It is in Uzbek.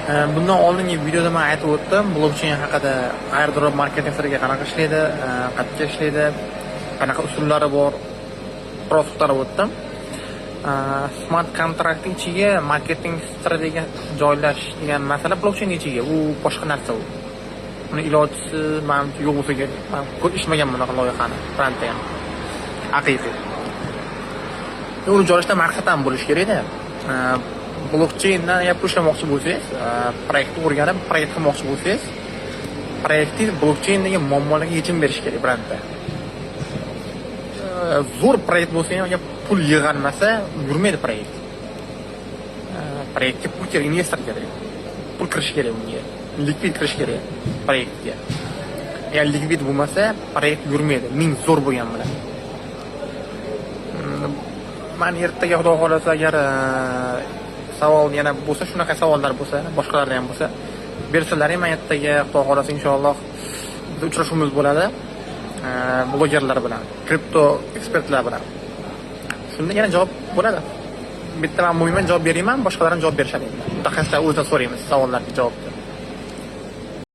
Bundan oldingi videoda men aytib o'tdim, blockchain haqida, airdrop marketinglarga qanaqa ishlaydi, qancha ishlaydi, qanaqa usullari bor, biroz to'xtalib o'tdim. Smart kontraktning ichiga marketing strategiya joylash degan masala blockchain ichiga, u boshqa narsa u. Uni ilojisi menimcha yo'q bo'lsa kerak. Men ko'p ishmagan bunaqa loyihani, frontda ham. Haqiqiy. Uni joylashda maqsad ham bo'lish kerak-da. Blockchaindan yapib ishlamoqchi bo'lsangiz, proyektni o'rganib, proyekt qilmoqchi bo'lsangiz, proyektingiz blockchaindagi muammolarga yechim berish kerak brendda. Zo'r proyekt bo'lsa ham, agar pul yig'ilmasa, yurmaydi proyekt. Proyektga pul kerak, investor kerak. Pul kirish kerak unga. Likvid kirish kerak proyektga. Agar likvid bo'lmasa, proyekt yurmaydi. Ming zo'r bo'lgan bilan. Men ertaga xudo xolasa agar savol yana bo'lsa, shunaqa savollar bo'lsa, boshqalarda ham bo'lsa, bersinlaring, men ertaga xudo xolasa inshaalloh uchrashuvimiz bo'ladi. Blogerlar bilan, kripto ekspertlar bilan. Shunda yana javob bo'ladi. Bitta men umuman javob berayman, boshqalar ham javob berishadi. Mutaxassislar o'zidan so'raymiz savollarga javobni.